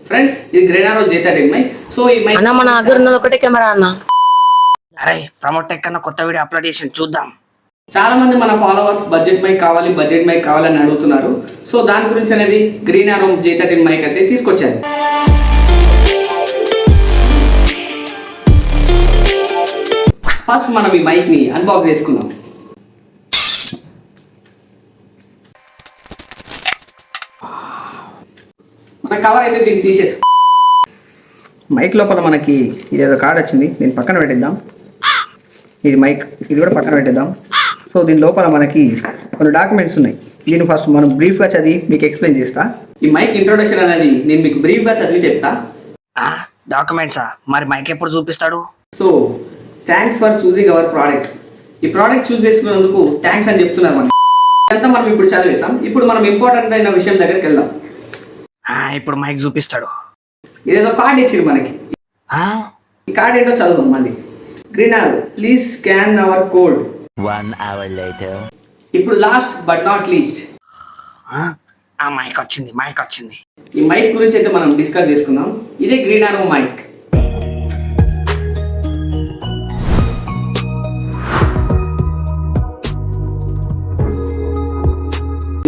Friends ఇది గ్రెనారో J13 mic. So ఈ mic అన్న మన దగ్గర ఉన్నది ఒకటే కెమెరా అన్న. అరే ప్రమోట్ టెక్ కన్నా కొత్త వీడియో అప్లోడ్ చేసి చూద్దాం. చాలా మంది మన ఫాలోవర్స్ బడ్జెట్ మైక్ కావాలని అడుగుతున్నారు. సో దాని గురించి అనేది గ్రెనారో J13 మైక్ అయితే తీసుకొచ్చాను. ఫస్ట్ మనం ఈ మైక్ ని అన్బాక్స్ చేసుకుందాం. మన కవర్ అయితే దీన్ని తీసేసి మైక్ లోపల మనకి ఇదేదో కార్డ్ వచ్చింది, దీన్ని పక్కన పెట్టిద్దాం. ఇది మైక్, ఇది కూడా పక్కన పెట్టిద్దాం. సో దీని లోపల మనకి కొన్ని డాక్యుమెంట్స్ ఉన్నాయి. దీన్ని ఫస్ట్ మనం బ్రీఫ్గా చదివి మీకు ఎక్స్ప్లెయిన్ చేస్తా. ఈ మైక్ ఇంట్రొడక్షన్ అనేది నేను మీకు బ్రీఫ్గా చదివి చెప్తా. డాక్యుమెంట్సా? మరి మైక్ ఎప్పుడు చూపిస్తాడు? So thanks for choosing our product. ఈ ప్రోడక్ట్ చూస్ చేసుకున్నందుకు థ్యాంక్స్ అని చెప్తున్నారు. మనం అంతా మనం ఇప్పుడు చదివేసాం. ఇప్పుడు మనం ఇంపార్టెంట్ అయిన విషయం దగ్గరికి వెళ్దాం. ఇప్పుడు మైక్ చూపిస్తాడు. ఇదేదో కార్డ్ ఇచ్చింది మనకి. ఈ కార్డ్ ఏంటో చదువుదాం మళ్ళీ. Grenaro please scan our code. 1 hour later. ఇప్పుడు last but not least mic వచ్చింది. ఈ మైక్ గురించి అయితే మనం డిస్కస్ చేసుకుందాం. ఇదే గ్రెనారో మైక్.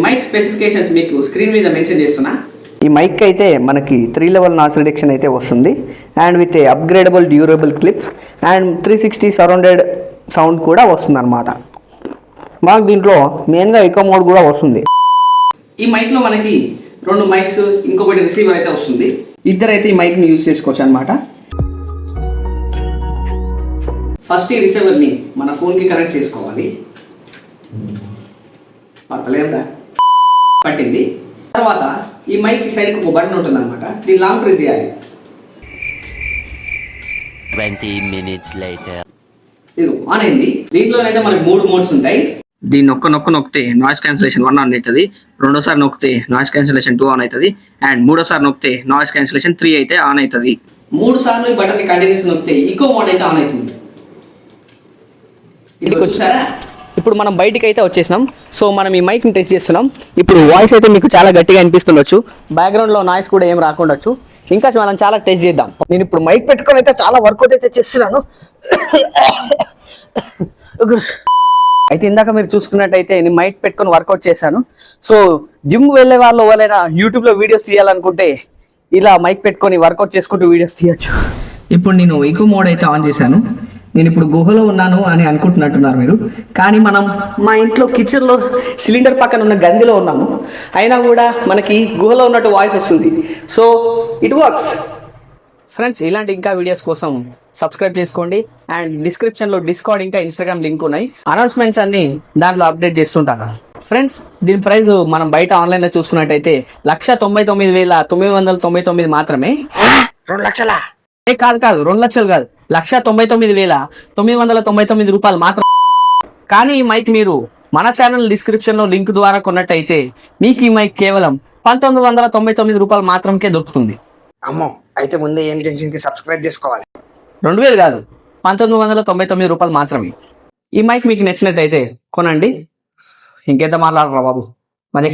మైక్ స్పెసిఫికేషన్స్ మీకు స్క్రీన్ మీద మెన్షన్ చేస్తున్నా. ఈ మైక్ అయితే మనకి 3 level నాయిస్ రిడక్షన్ అయితే వస్తుంది, and with a upgradable durable clip and 360 surrounded sound కూడా వస్తుంది అనమాట. మాకు దీంట్లో మెయిన్గా ఎకో మోడ్ కూడా వస్తుంది. ఈ మైక్లో మనకి 2 మైక్స్ ఇంకొకటి రిసీవర్ అయితే వస్తుంది. ఇద్దరైతే ఈ మైక్ని యూజ్ చేసుకోవచ్చు అనమాట. ఫస్ట్ ఈ రిసీవర్ని మన ఫోన్కి కనెక్ట్ చేసుకోవాలి. పడతలేదా? పట్టింది. తర్వాత ఈ మైక్ సైడ్కి ఒక బటన్ ఉంటుంది అనమాట. దీన్ని లాంగ్ ప్రెస్ చేయాలి. 20 minutes later. ఇది ఆన్ అయింది. దీంట్లోనైతే మనకి 3 మోడ్స్ ఉంటాయి. దీన్ని నొక్కితే నాయిస్ క్యాన్సిలేషన్ 1 ఆన్ అవుతుంది, రెండోసారి నొక్కితే నాయిస్ క్యాన్సిలేషన్ 2 ఆన్ అవుతుంది, అండ్ మూడోసారి నొక్కితే నాయిస్ క్యాన్సిలేషన్ 3 అయితే ఆన్ అవుతుంది. 3 సార్లు ఈ బటన్ని కంటిన్యూస్ నొక్కితే ఈకో మోడ్ అయితే ఆన్ అవుతుంది. ఇది చూసారా? ఇప్పుడు మనం బయటికి అయితే వచ్చేసినాం. సో మనం ఈ మైక్ని టెస్ట్ చేస్తున్నాం. ఇప్పుడు వాయిస్ అయితే మీకు చాలా గట్టిగా అనిపిస్తుండొచ్చు, బ్యాక్గ్రౌండ్లో నాయిస్ కూడా ఏం రాకుండొచ్చు. ఇంకా మనం చాలా టెస్ట్ చేద్దాం. నేను ఇప్పుడు మైక్ పెట్టుకొని అయితే చాలా వర్కౌట్ అయితే చేస్తున్నాను. అయితే ఇందాక మీరు చూసుకున్నట్టయితే నేను మైక్ పెట్టుకొని వర్కౌట్ చేశాను. సో జిమ్ వెళ్ళే వాళ్ళు ఎవరైనా యూట్యూబ్లో వీడియోస్ తీయాలనుకుంటే ఇలా మైక్ పెట్టుకొని వర్కౌట్ చేసుకుంటూ వీడియోస్ తీయచ్చు. ఇప్పుడు నేను ఈకో మోడ్ అయితే ఆన్ చేశాను. నేను ఇప్పుడు గుహలో ఉన్నాను అని అనుకుంటున్నట్టున్నారు మీరు, కానీ మనం మా ఇంట్లో కిచెన్లో సిలిండర్ పక్కన ఉన్న గందిలో ఉన్నాము. అయినా కూడా మనకి గుహలో ఉన్నట్టు వాయిస్ వస్తుంది. So it works. ఫ్రెండ్స్, ఇలాంటి ఇంకా వీడియోస్ కోసం సబ్స్క్రైబ్ చేసుకోండి. అండ్ డిస్క్రిప్షన్లో డిస్కౌంట్ ఇంకా ఇన్స్టాగ్రామ్ లింక్ ఉన్నాయి. అనౌన్స్మెంట్స్ అన్ని దాంట్లో అప్డేట్ చేస్తుంటాను. ఫ్రెండ్స్, దీని ప్రైస్ మనం బయట ఆన్లైన్లో చూసుకున్నట్టయితే 1,99,999 మాత్రమే. 2 లక్షల? కాదు 2 లక్షలు కాదు, 1,99,999 రూపాయలు మాత్రం. కానీ ఈ మైక్ మీరు మన ఛానల్ డిస్క్రిప్షన్లో లింక్ ద్వారా కొన్నట్టయితే మీకు ఈ మైక్ కేవలం 1,999 రూపాయలు మాత్రమే దొరుకుతుంది. అమ్మో, అయితే ముందే ఏం టెన్షన్కి సబ్స్క్రైబ్ చేసుకోవాలి. 2,000 కాదు, 1,999 రూపాయలు మాత్రమే. ఈ మైక్ మీకు నచ్చినట్టయితే కొనండి. ఇంకెంత మాట్లాడరా బాబు, మరి